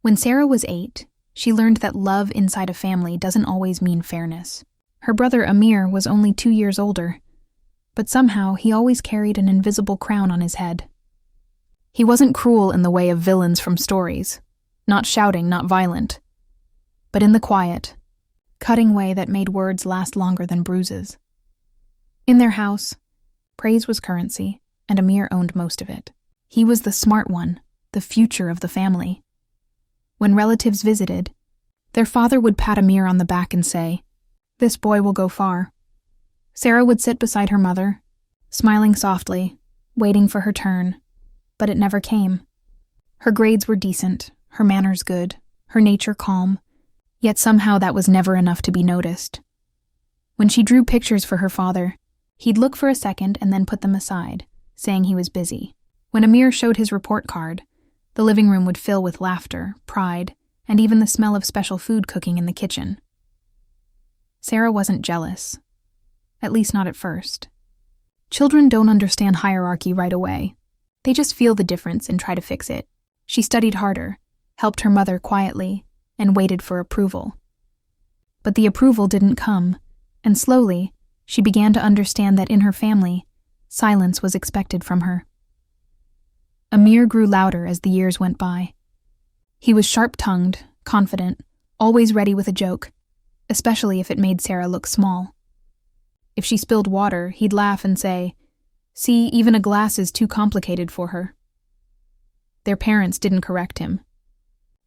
When Sarah was 8, she learned that love inside a family doesn't always mean fairness. Her brother Amir was only 2 years older, but somehow he always carried an invisible crown on his head. He wasn't cruel in the way of villains from stories, not shouting, not violent, but in the quiet, cutting way that made words last longer than bruises. In their house, praise was currency, and Amir owned most of it. He was the smart one, the future of the family. When relatives visited, their father would pat Amir on the back and say, "This boy will go far." Sarah would sit beside her mother, smiling softly, waiting for her turn, but it never came. Her grades were decent, her manners good, her nature calm, yet somehow that was never enough to be noticed. When she drew pictures for her father, he'd look for a second and then put them aside, saying he was busy. When Amir showed his report card, the living room would fill with laughter, pride, and even the smell of special food cooking in the kitchen. Sarah wasn't jealous, at least not at first. Children don't understand hierarchy right away. They just feel the difference and try to fix it. She studied harder, helped her mother quietly, and waited for approval. But the approval didn't come, and slowly, she began to understand that in her family, silence was expected from her. Amir grew louder as the years went by. He was sharp-tongued, confident, always ready with a joke, especially if it made Sarah look small. If she spilled water, he'd laugh and say, "See, even a glass is too complicated for her." Their parents didn't correct him.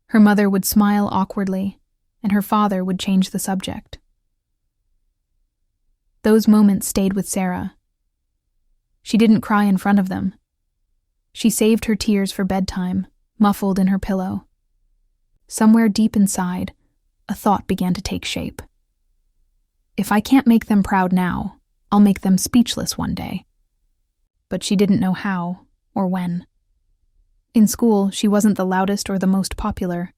Her mother would smile awkwardly, and her father would change the subject. Those moments stayed with Sarah. She didn't cry in front of them. She saved her tears for bedtime, muffled in her pillow. Somewhere deep inside, a thought began to take shape. If I can't make them proud now, I'll make them speechless one day. But she didn't know how or when. In school, she wasn't the loudest or the most popular,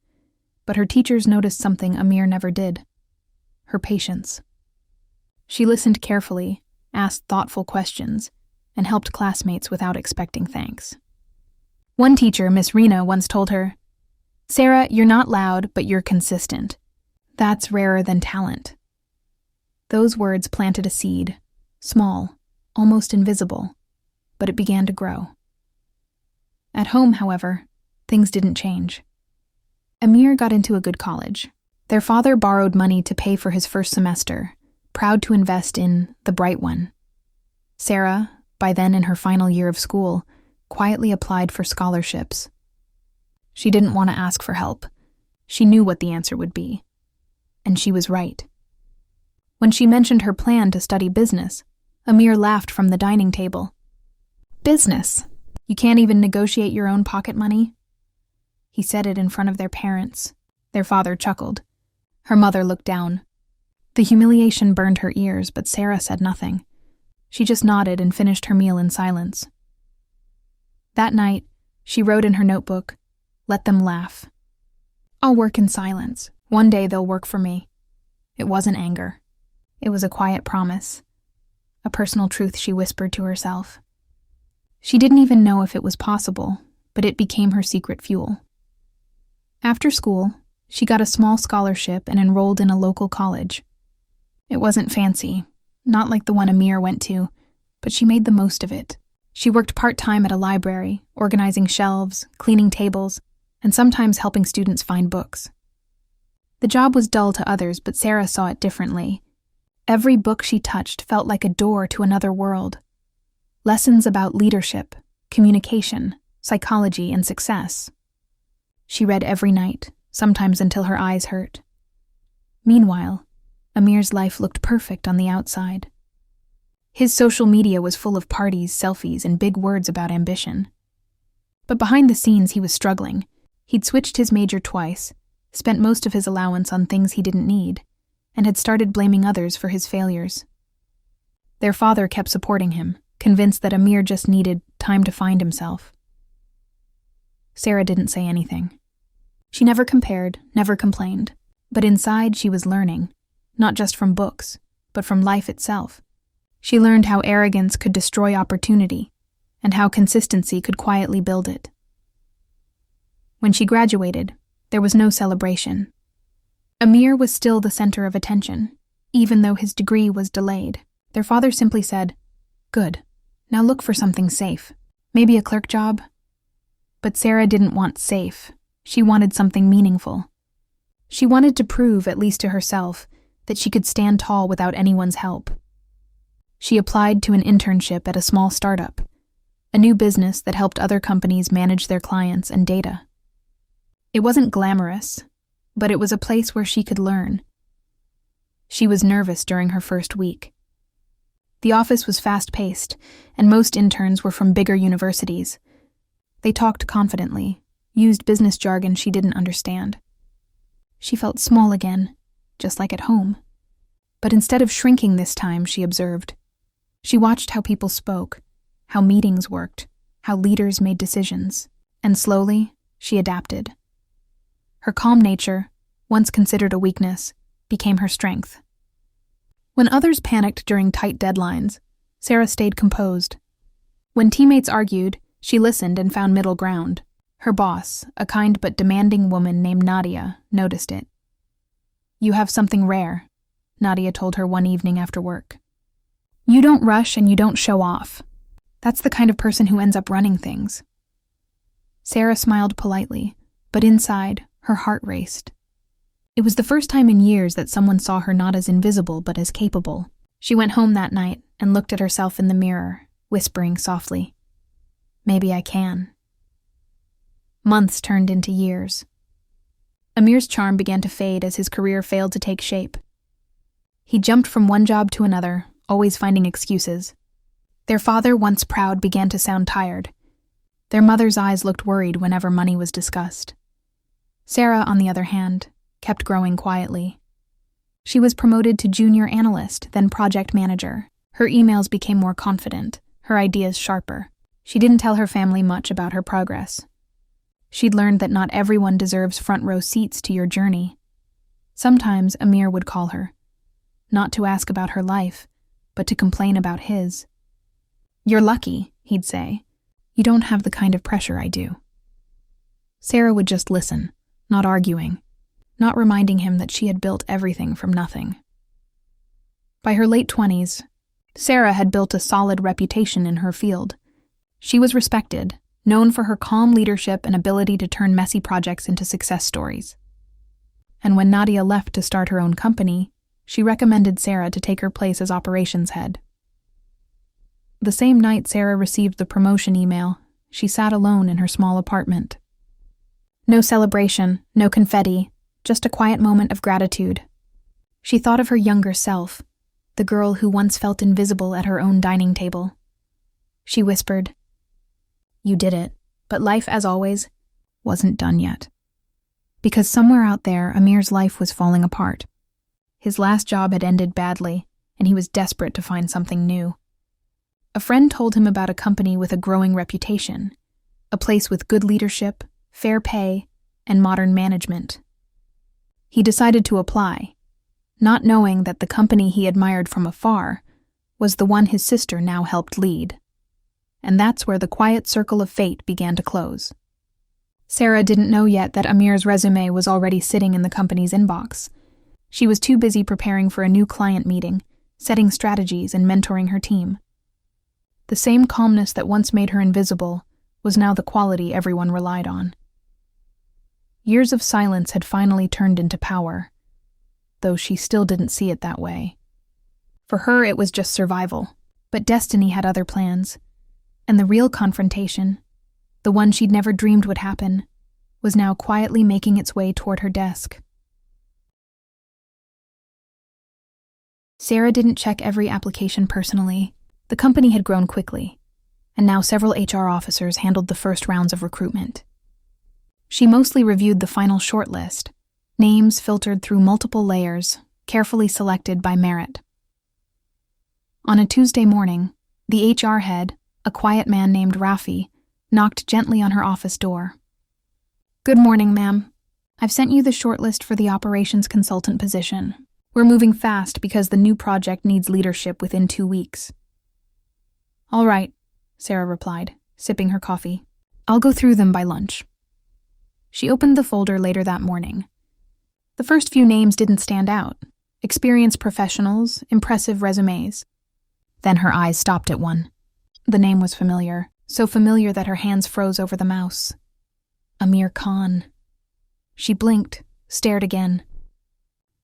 but her teachers noticed something Amir never did: her patience. She listened carefully, asked thoughtful questions, and helped classmates without expecting thanks. One teacher, Miss Rena, once told her, "Sarah, you're not loud, but you're consistent. That's rarer than talent." Those words planted a seed, small, almost invisible, but it began to grow. At home, however, things didn't change. Amir got into a good college. Their father borrowed money to pay for his first semester, proud to invest in the bright one. Sarah, by then in her final year of school, quietly applied for scholarships. She didn't want to ask for help. She knew what the answer would be. And she was right. When she mentioned her plan to study business, Amir laughed from the dining table. "Business? You can't even negotiate your own pocket money?" He said it in front of their parents. Their father chuckled. Her mother looked down. The humiliation burned her ears, but Sarah said nothing. She just nodded and finished her meal in silence. That night, she wrote in her notebook, "Let them laugh. I'll work in silence. One day they'll work for me." It wasn't anger. It was a quiet promise, a personal truth she whispered to herself. She didn't even know if it was possible, but it became her secret fuel. After school, she got a small scholarship and enrolled in a local college. It wasn't fancy, not like the one Amir went to, but she made the most of it. She worked part-time at a library, organizing shelves, cleaning tables, and sometimes helping students find books. The job was dull to others, but Sarah saw it differently. Every book she touched felt like a door to another world. Lessons about leadership, communication, psychology, and success. She read every night, sometimes until her eyes hurt. Meanwhile, Amir's life looked perfect on the outside. His social media was full of parties, selfies, and big words about ambition. But behind the scenes, he was struggling. He'd switched his major twice, spent most of his allowance on things he didn't need, and had started blaming others for his failures. Their father kept supporting him, convinced that Amir just needed time to find himself. Sarah didn't say anything. She never compared, never complained, but inside she was learning, not just from books, but from life itself. She learned how arrogance could destroy opportunity, and how consistency could quietly build it. When she graduated, There was no celebration. Amir was still the center of attention, even though his degree was delayed. Their father simply said, "Good. Now look for something safe. Maybe a clerk job?" But Sarah didn't want safe. She wanted something meaningful. She wanted to prove, at least to herself, that she could stand tall without anyone's help. She applied to an internship at a small startup, a new business that helped other companies manage their clients and data. It wasn't glamorous, but it was a place where she could learn. She was nervous during her first week. The office was fast-paced, and most interns were from bigger universities. They talked confidently, used business jargon she didn't understand. She felt small again, just like at home. But instead of shrinking this time, she observed. She watched how people spoke, how meetings worked, how leaders made decisions, and slowly, she adapted. Her calm nature, once considered a weakness, became her strength. When others panicked during tight deadlines, Sarah stayed composed. When teammates argued, she listened and found middle ground. Her boss, a kind but demanding woman named Nadia, noticed it. "You have something rare," Nadia told her one evening after work. "You don't rush and you don't show off. That's the kind of person who ends up running things." Sarah smiled politely, but inside, her heart raced. It was the first time in years that someone saw her not as invisible but as capable. She went home that night and looked at herself in the mirror, whispering softly, "Maybe I can." Months turned into years. Amir's charm began to fade as his career failed to take shape. He jumped from one job to another, always finding excuses. Their father, once proud, began to sound tired. Their mother's eyes looked worried whenever money was discussed. Sarah, on the other hand, kept growing quietly. She was promoted to junior analyst, then project manager. Her emails became more confident, her ideas sharper. She didn't tell her family much about her progress. She'd learned that not everyone deserves front-row seats to your journey. Sometimes Amir would call her, not to ask about her life, but to complain about his. "You're lucky," he'd say. "You don't have the kind of pressure I do." Sarah would just listen, not arguing, not reminding him that she had built everything from nothing. By her late 20s, Sarah had built a solid reputation in her field. She was respected, known for her calm leadership and ability to turn messy projects into success stories. And when Nadia left to start her own company, she recommended Sarah to take her place as operations head. The same night Sarah received the promotion email, she sat alone in her small apartment. No celebration, no confetti, just a quiet moment of gratitude. She thought of her younger self, the girl who once felt invisible at her own dining table. She whispered, "You did it, but life, as always, wasn't done yet." Because somewhere out there, Amir's life was falling apart. His last job had ended badly, and he was desperate to find something new. A friend told him about a company with a growing reputation, a place with good leadership, fair pay, and modern management. He decided to apply, not knowing that the company he admired from afar was the one his sister now helped lead. And that's where the quiet circle of fate began to close. Sarah didn't know yet that Amir's resume was already sitting in the company's inbox. She was too busy preparing for a new client meeting, setting strategies, and mentoring her team. The same calmness that once made her invisible was now the quality everyone relied on. Years of silence had finally turned into power, though she still didn't see it that way. For her, it was just survival, but destiny had other plans, and the real confrontation, the one she'd never dreamed would happen, was now quietly making its way toward her desk. Sarah didn't check every application personally. The company had grown quickly, and now several HR officers handled the first rounds of recruitment. She mostly reviewed the final shortlist, names filtered through multiple layers, carefully selected by merit. On a Tuesday morning, the HR head, a quiet man named Rafi, knocked gently on her office door. "Good morning, ma'am. I've sent you the shortlist for the operations consultant position. We're moving fast because the new project needs leadership within 2 weeks." "All right," Sarah replied, sipping her coffee. "I'll go through them by lunch." She opened the folder later that morning. The first few names didn't stand out. Experienced professionals, impressive resumes. Then her eyes stopped at one. The name was familiar, so familiar that her hands froze over the mouse. Amir Khan. She blinked, stared again.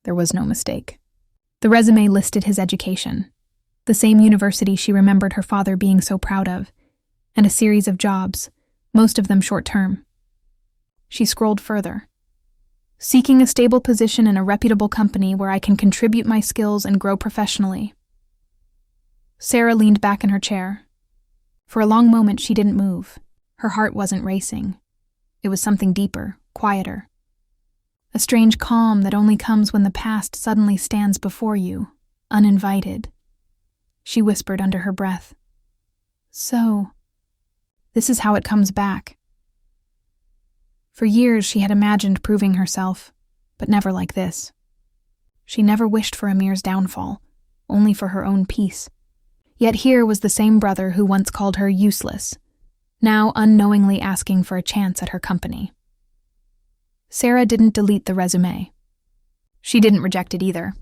There was no mistake. The resume listed his education, the same university she remembered her father being so proud of, and a series of jobs, most of them short-term. She scrolled further. Seeking a stable position in a reputable company where I can contribute my skills and grow professionally. Sarah leaned back in her chair. For a long moment she didn't move. Her heart wasn't racing. It was something deeper, quieter. A strange calm that only comes when the past suddenly stands before you, uninvited. She whispered under her breath. So, this is how it comes back. For years she had imagined proving herself, but never like this. She never wished for Amir's downfall, only for her own peace. Yet here was the same brother who once called her useless, now unknowingly asking for a chance at her company. Sarah didn't delete the resume. She didn't reject it either.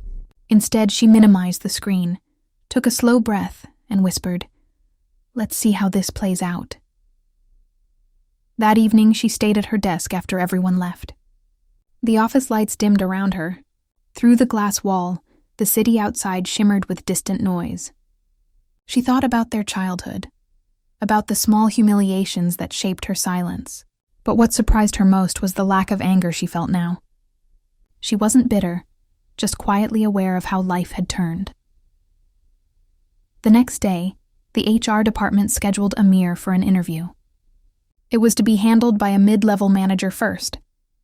Instead, she minimized the screen, took a slow breath, and whispered, "Let's see how this plays out." That evening, she stayed at her desk after everyone left. The office lights dimmed around her. Through the glass wall, the city outside shimmered with distant noise. She thought about their childhood, about the small humiliations that shaped her silence. But what surprised her most was the lack of anger she felt now. She wasn't bitter, just quietly aware of how life had turned. The next day, the HR department scheduled Amir for an interview. It was to be handled by a mid-level manager first,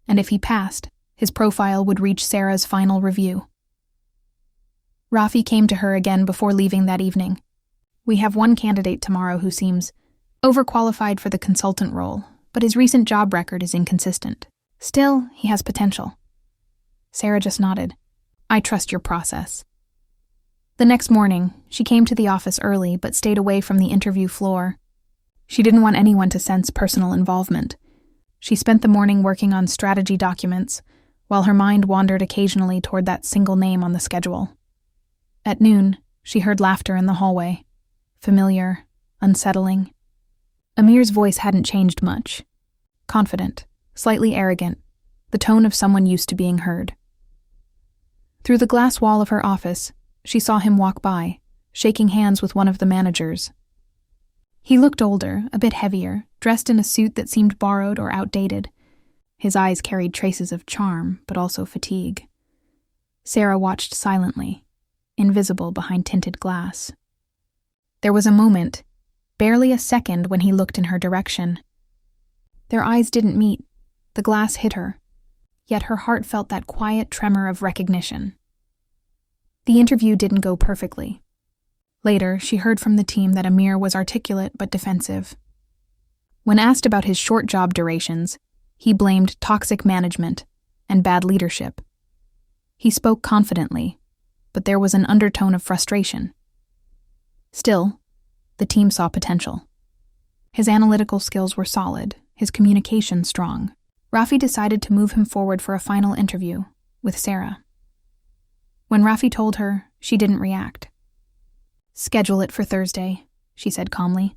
and if he passed, his profile would reach Sarah's final review. Rafi came to her again before leaving that evening. "We have one candidate tomorrow who seems overqualified for the consultant role, but his recent job record is inconsistent. Still, he has potential." Sarah just nodded. "I trust your process." The next morning, she came to the office early but stayed away from the interview floor. She didn't want anyone to sense personal involvement. She spent the morning working on strategy documents, while her mind wandered occasionally toward that single name on the schedule. At noon, she heard laughter in the hallway. Familiar, unsettling. Amir's voice hadn't changed much. Confident, slightly arrogant, the tone of someone used to being heard. Through the glass wall of her office, she saw him walk by, shaking hands with one of the managers. He looked older, a bit heavier, dressed in a suit that seemed borrowed or outdated. His eyes carried traces of charm, but also fatigue. Sarah watched silently, invisible behind tinted glass. There was a moment, barely a second, when he looked in her direction. Their eyes didn't meet. The glass hit her. Yet her heart felt that quiet tremor of recognition. The interview didn't go perfectly. Later, she heard from the team that Amir was articulate but defensive. When asked about his short job durations, he blamed toxic management and bad leadership. He spoke confidently, but there was an undertone of frustration. Still, the team saw potential. His analytical skills were solid, his communication strong. Rafi decided to move him forward for a final interview with Sarah. When Rafi told her, she didn't react. "Schedule it for Thursday," she said calmly,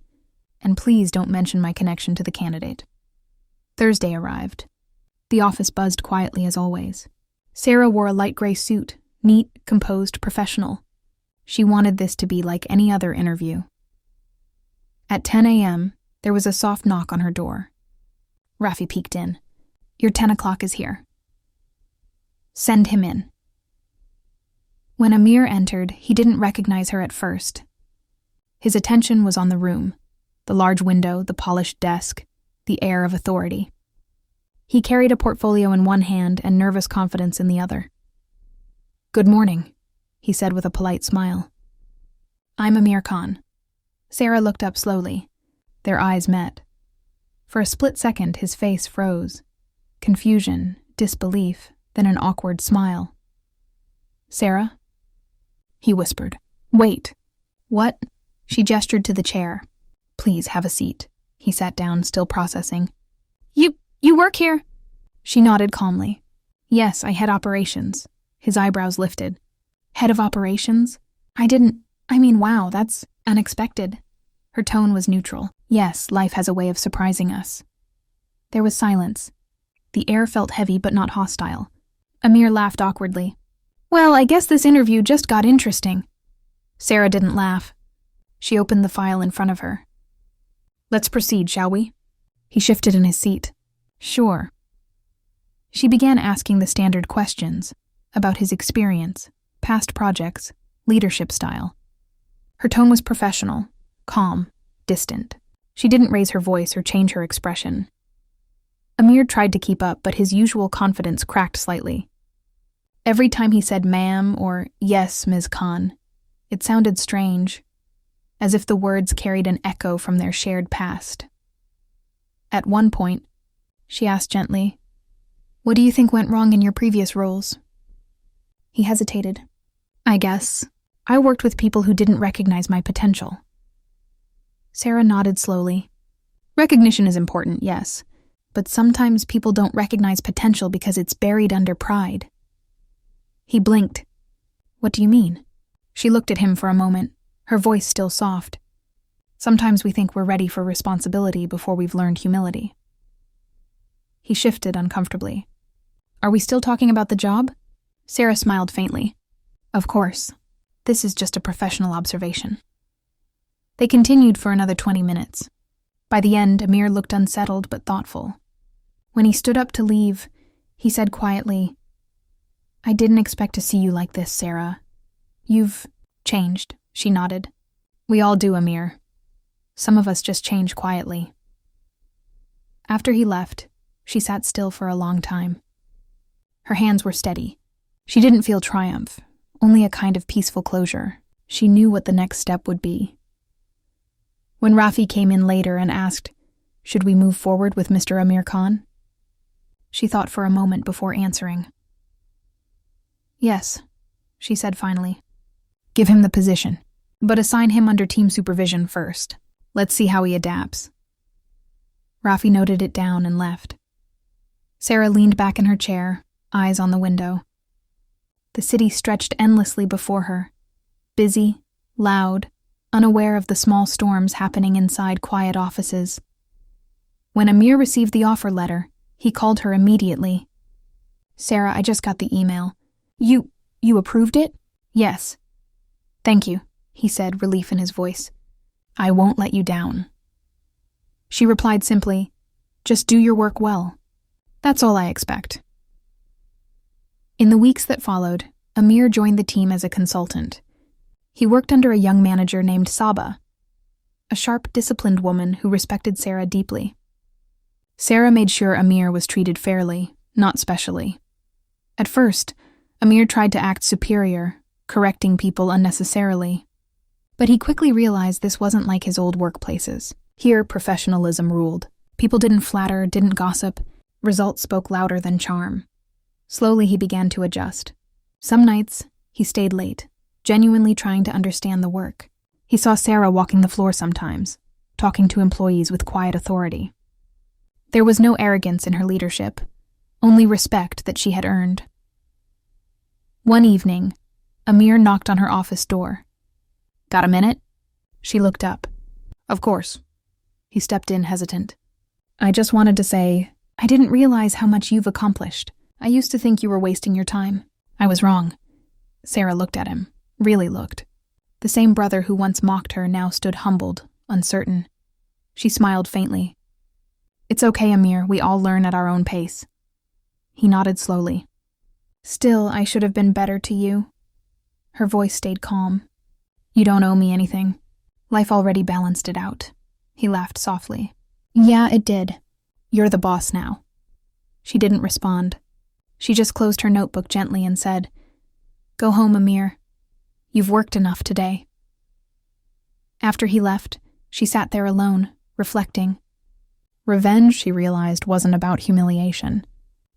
"and please don't mention my connection to the candidate." Thursday arrived. The office buzzed quietly as always. Sarah wore a light gray suit, neat, composed, professional. She wanted this to be like any other interview. At 10 a.m., there was a soft knock on her door. Rafi peeked in. "Your 10 o'clock is here." "Send him in." When Amir entered, he didn't recognize her at first. His attention was on the room, the large window, the polished desk, the air of authority. He carried a portfolio in one hand and nervous confidence in the other. "Good morning," he said with a polite smile. "I'm Amir Khan." Sarah looked up slowly. Their eyes met. For a split second, his face froze. Confusion, disbelief, then an awkward smile. "Sarah?" He whispered. "Wait." "What?" She gestured to the chair. "Please have a seat." He sat down, still processing. You work here?" She nodded calmly. Yes, I head operations. His eyebrows lifted. Head of operations? Wow, that's unexpected. Her tone was neutral. Yes, life has a way of surprising us. There was silence. The air felt heavy but not hostile. Amir laughed awkwardly. Well, I guess this interview just got interesting. Sarah didn't laugh. She opened the file in front of her. Let's proceed, shall we? He shifted in his seat. Sure. She began asking the standard questions about his experience, past projects, leadership style. Her tone was professional, calm, distant. She didn't raise her voice or change her expression. Amir tried to keep up, but his usual confidence cracked slightly. Every time he said ma'am or yes, Ms. Khan, it sounded strange, as if the words carried an echo from their shared past. At one point, she asked gently, What do you think went wrong in your previous roles? He hesitated. I guess I worked with people who didn't recognize my potential. Sarah nodded slowly. Recognition is important, yes, but sometimes people don't recognize potential because it's buried under pride. He blinked. What do you mean? She looked at him for a moment, her voice still soft. Sometimes we think we're ready for responsibility before we've learned humility. He shifted uncomfortably. Are we still talking about the job? Sarah smiled faintly. Of course. This is just a professional observation. They continued for another 20 minutes. By the end, Amir looked unsettled but thoughtful. When he stood up to leave, he said quietly, I didn't expect to see you like this, Sarah. You've changed, she nodded. We all do, Amir. Some of us just change quietly. After he left, she sat still for a long time. Her hands were steady. She didn't feel triumph, only a kind of peaceful closure. She knew what the next step would be. When Rafi came in later and asked, Should we move forward with Mr. Amir Khan? She thought for a moment before answering. Yes, she said finally. Give him the position, but assign him under team supervision first. Let's see how he adapts. Rafi noted it down and left. Sarah leaned back in her chair, eyes on the window. The city stretched endlessly before her, busy, loud, unaware of the small storms happening inside quiet offices. When Amir received the offer letter, he called her immediately. Sarah, I just got the email. You approved it? Yes. Thank you, he said, relief in his voice. I won't let you down. She replied simply, Just do your work well. That's all I expect. In the weeks that followed, Amir joined the team as a consultant. He worked under a young manager named Saba, a sharp, disciplined woman who respected Sarah deeply. Sarah made sure Amir was treated fairly, not specially. At first, Amir tried to act superior, correcting people unnecessarily. But he quickly realized this wasn't like his old workplaces. Here, professionalism ruled. People didn't flatter, didn't gossip. Results spoke louder than charm. Slowly, he began to adjust. Some nights, he stayed late, genuinely trying to understand the work. He saw Sarah walking the floor sometimes, talking to employees with quiet authority. There was no arrogance in her leadership, only respect that she had earned. One evening, Amir knocked on her office door. Got a minute? She looked up. Of course. He stepped in hesitant. I just wanted to say, I didn't realize how much you've accomplished. I used to think you were wasting your time. I was wrong. Sarah looked at him, really looked. The same brother who once mocked her now stood humbled, uncertain. She smiled faintly. It's okay, Amir, we all learn at our own pace. He nodded slowly. Still, I should have been better to you. Her voice stayed calm. You don't owe me anything. Life already balanced it out. He laughed softly. Yeah, it did. You're the boss now. She didn't respond. She just closed her notebook gently and said, Go home, Amir. You've worked enough today. After he left, she sat there alone, reflecting. Revenge, she realized, wasn't about humiliation.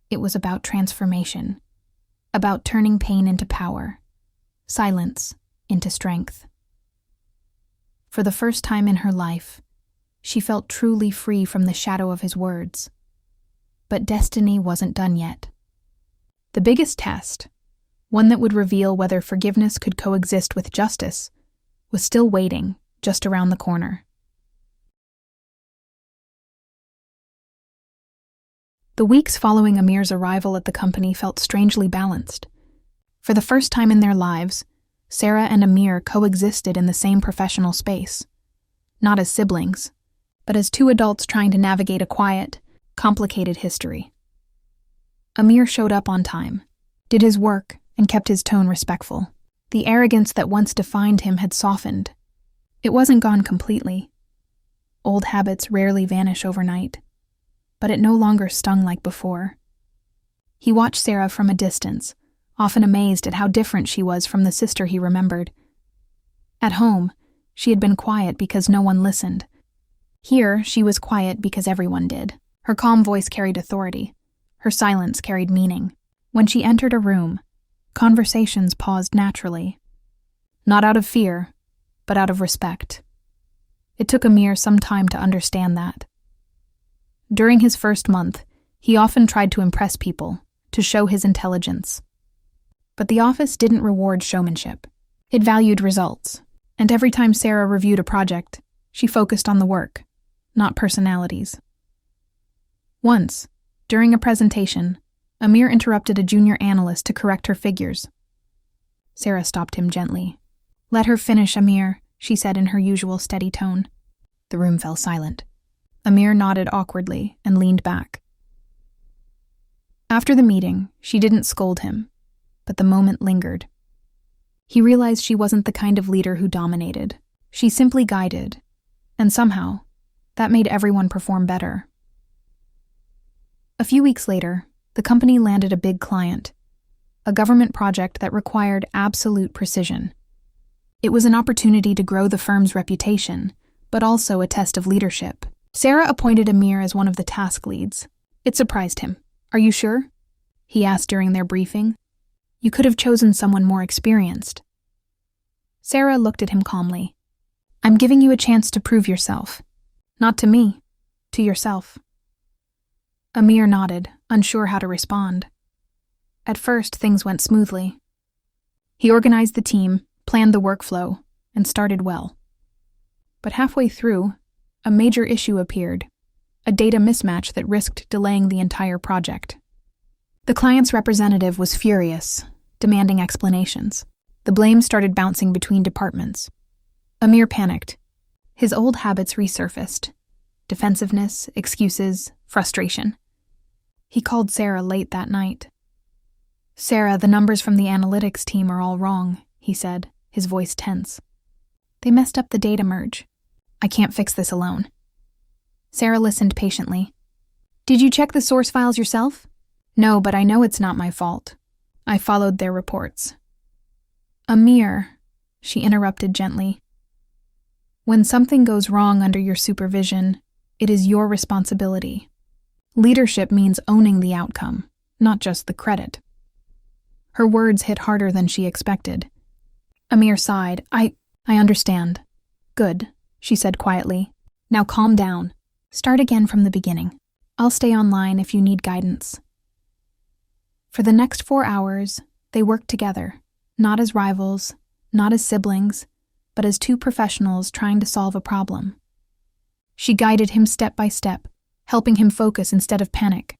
It was about transformation. About turning pain into power. Silence into strength. For the first time in her life, she felt truly free from the shadow of his words. But destiny wasn't done yet. The biggest test, one that would reveal whether forgiveness could coexist with justice, was still waiting just around the corner. The weeks following Amir's arrival at the company felt strangely balanced. For the first time in their lives, Sarah and Amir coexisted in the same professional space, not as siblings, but as two adults trying to navigate a quiet, complicated history. Amir showed up on time, did his work, and kept his tone respectful. The arrogance that once defined him had softened. It wasn't gone completely. Old habits rarely vanish overnight, but it no longer stung like before. He watched Sarah from a distance, often amazed at how different she was from the sister he remembered. At home, she had been quiet because no one listened. Here, she was quiet because everyone did. Her calm voice carried authority. Her silence carried meaning. When she entered a room, conversations paused naturally. Not out of fear, but out of respect. It took Amir some time to understand that. During his first month, he often tried to impress people, to show his intelligence. But the office didn't reward showmanship. It valued results, and every time Sarah reviewed a project, she focused on the work, not personalities. Once, during a presentation, Amir interrupted a junior analyst to correct her figures. Sarah stopped him gently. "Let her finish, Amir," she said in her usual steady tone. The room fell silent. Amir nodded awkwardly and leaned back. After the meeting, she didn't scold him, but the moment lingered. He realized she wasn't the kind of leader who dominated. She simply guided, and somehow, that made everyone perform better. A few weeks later, the company landed a big client, a government project that required absolute precision. It was an opportunity to grow the firm's reputation, but also a test of leadership. Sarah appointed Amir as one of the task leads. It surprised him. "Are you sure?" he asked during their briefing. "You could have chosen someone more experienced." Sarah looked at him calmly. "I'm giving you a chance to prove yourself. Not to me, to yourself." Amir nodded, unsure how to respond. At first, things went smoothly. He organized the team, planned the workflow, and started well. But halfway through, a major issue appeared, a data mismatch that risked delaying the entire project. The client's representative was furious, demanding explanations. The blame started bouncing between departments. Amir panicked. His old habits resurfaced. Defensiveness, excuses, frustration. He called Sarah late that night. "Sarah, the numbers from the analytics team are all wrong," he said, his voice tense. "They messed up the data merge. I can't fix this alone." Sarah listened patiently. "Did you check the source files yourself?" "No, but I know it's not my fault. I followed their reports." "Amir," she interrupted gently. "When something goes wrong under your supervision, it is your responsibility. Leadership means owning the outcome, not just the credit." Her words hit harder than she expected. Amir sighed. I understand." "Good," she said quietly. "Now calm down. Start again from the beginning. I'll stay online if you need guidance." For the next 4 hours, they worked together, not as rivals, not as siblings, but as two professionals trying to solve a problem. She guided him step by step, helping him focus instead of panic.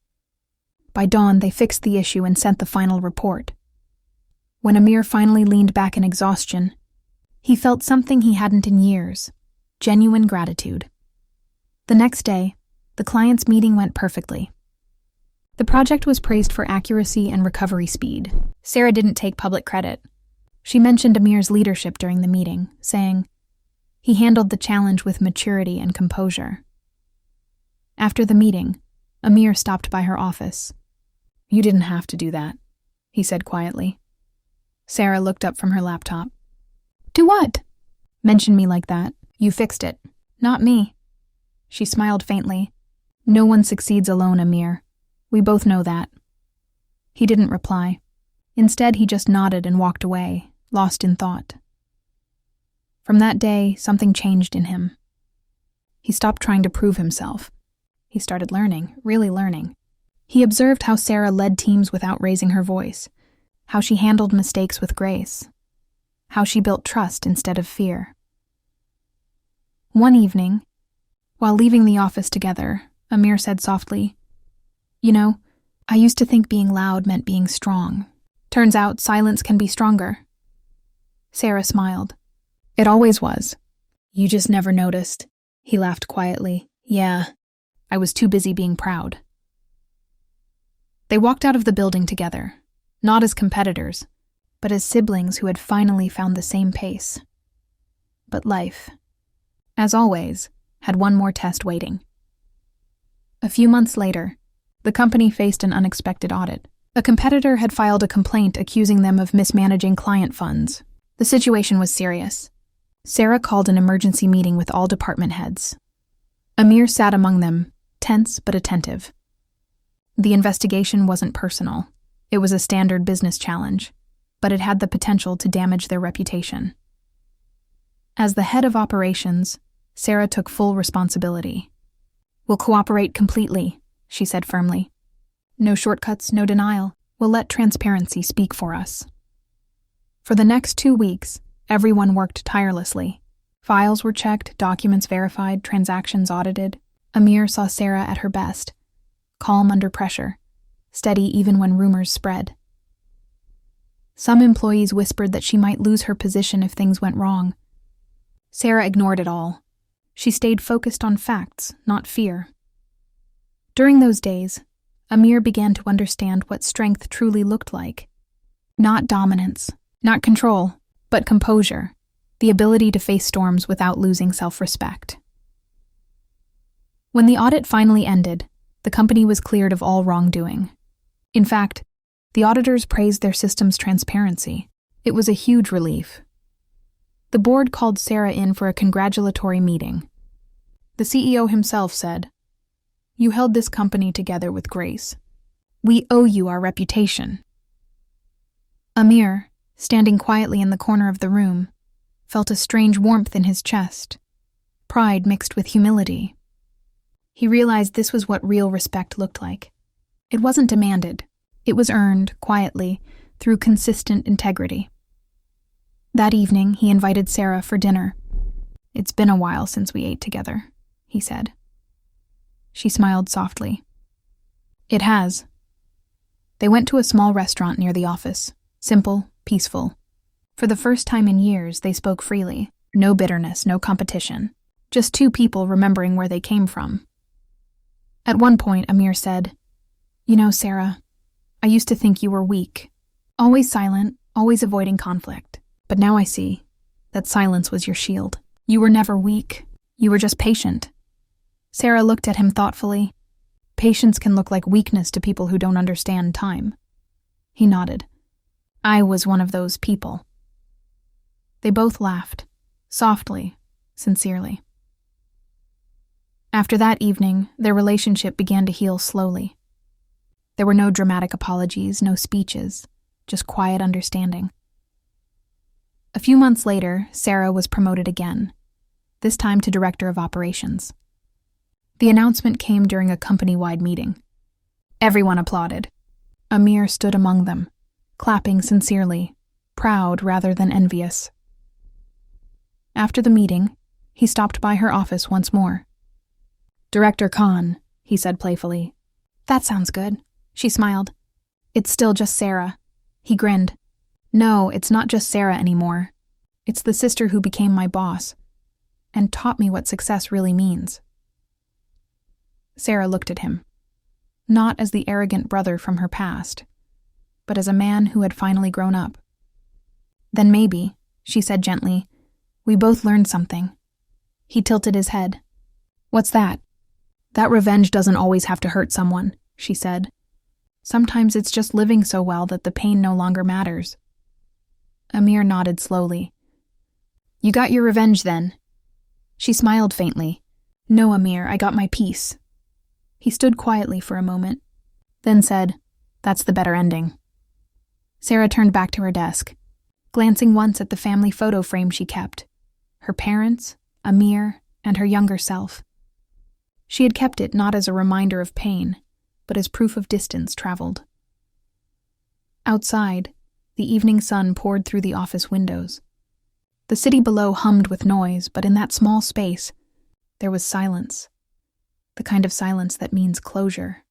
By dawn, they fixed the issue and sent the final report. When Amir finally leaned back in exhaustion, he felt something he hadn't in years: genuine gratitude. The next day, the client's meeting went perfectly. The project was praised for accuracy and recovery speed. Sarah didn't take public credit. She mentioned Amir's leadership during the meeting, saying, "He handled the challenge with maturity and composure." After the meeting, Amir stopped by her office. "You didn't have to do that," he said quietly. Sarah looked up from her laptop. "Do what?" "Mention me like that. You fixed it. Not me." She smiled faintly. "No one succeeds alone, Amir. We both know that." He didn't reply. Instead, he just nodded and walked away, lost in thought. From that day, something changed in him. He stopped trying to prove himself. He started learning, really learning. He observed how Sarah led teams without raising her voice, how she handled mistakes with grace, how she built trust instead of fear. One evening, while leaving the office together, Amir said softly, "You know, I used to think being loud meant being strong. Turns out silence can be stronger." Sarah smiled. "It always was. You just never noticed." He laughed quietly. "Yeah, I was too busy being proud." They walked out of the building together, not as competitors, but as siblings who had finally found the same pace. But life, as always, had one more test waiting. A few months later, the company faced an unexpected audit. A competitor had filed a complaint accusing them of mismanaging client funds. The situation was serious. Sarah called an emergency meeting with all department heads. Amir sat among them, tense but attentive. The investigation wasn't personal. It was a standard business challenge, but it had the potential to damage their reputation. As the head of operations, Sarah took full responsibility. "We'll cooperate completely," she said firmly. "No shortcuts, no denial. We'll let transparency speak for us." For the next 2 weeks, everyone worked tirelessly. Files were checked, documents verified, transactions audited. Amir saw Sarah at her best, calm under pressure, steady even when rumors spread. Some employees whispered that she might lose her position if things went wrong. Sarah ignored it all. She stayed focused on facts, not fear. During those days, Amir began to understand what strength truly looked like. Not dominance, not control, but composure, the ability to face storms without losing self-respect. When the audit finally ended, the company was cleared of all wrongdoing. In fact, the auditors praised their system's transparency. It was a huge relief. The board called Sarah in for a congratulatory meeting. The CEO himself said, "You held this company together with grace. We owe you our reputation." Amir, standing quietly in the corner of the room, felt a strange warmth in his chest, pride mixed with humility. He realized this was what real respect looked like. It wasn't demanded. It was earned, quietly, through consistent integrity. That evening, he invited Sarah for dinner. "It's been a while since we ate together," he said. She smiled softly. "It has." They went to a small restaurant near the office, simple, peaceful. For the first time in years, they spoke freely. No bitterness, no competition. Just two people remembering where they came from. At one point, Amir said, "You know, Sarah, I used to think you were weak. Always silent, always avoiding conflict. But now I see that silence was your shield. You were never weak. You were just patient." Sarah looked at him thoughtfully. Patience can look like weakness to people who don't understand time. He nodded. "I was one of those people." They both laughed, softly, sincerely. After that evening, their relationship began to heal slowly. There were no dramatic apologies, no speeches, just quiet understanding. A few months later, Sarah was promoted again, this time to Director of Operations. The announcement came during a company-wide meeting. Everyone applauded. Amir stood among them, clapping sincerely, proud rather than envious. After the meeting, he stopped by her office once more. "Director Khan," he said playfully. "That sounds good." She smiled. "It's still just Sarah." He grinned. "No, it's not just Sarah anymore. It's the sister who became my boss and taught me what success really means." Sarah looked at him, not as the arrogant brother from her past, but as a man who had finally grown up. "Then maybe," she said gently, "we both learned something." He tilted his head. "What's that?" "That revenge doesn't always have to hurt someone," she said. "Sometimes it's just living so well that the pain no longer matters." Amir nodded slowly. "You got your revenge then?" She smiled faintly. "No, Amir, I got my peace." He stood quietly for a moment, then said, "That's the better ending." Sarah turned back to her desk, glancing once at the family photo frame she kept. Her parents, Amir, and her younger self. She had kept it not as a reminder of pain, but as proof of distance traveled. Outside, the evening sun poured through the office windows. The city below hummed with noise, but in that small space, there was silence. The kind of silence that means closure.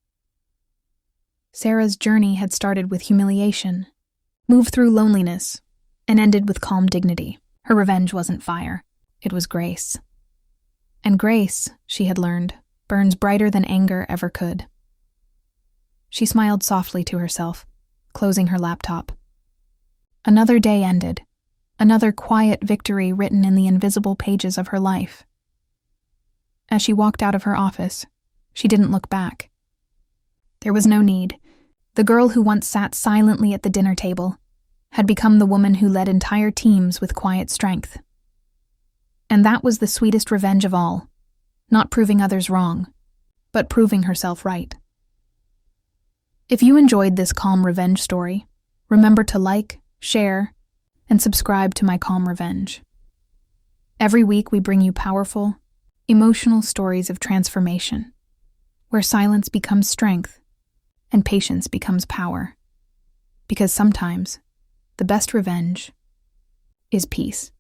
Sarah's journey had started with humiliation, moved through loneliness, and ended with calm dignity. Her revenge wasn't fire, it was grace. And grace, she had learned, burns brighter than anger ever could. She smiled softly to herself, closing her laptop. Another day ended, another quiet victory written in the invisible pages of her life. As she walked out of her office, she didn't look back. There was no need. The girl who once sat silently at the dinner table had become the woman who led entire teams with quiet strength. And that was the sweetest revenge of all, not proving others wrong, but proving herself right. If you enjoyed this calm revenge story, remember to like, share, and subscribe to My Calm Revenge. Every week we bring you powerful, emotional stories of transformation, where silence becomes strength and patience becomes power. Because sometimes, the best revenge is peace.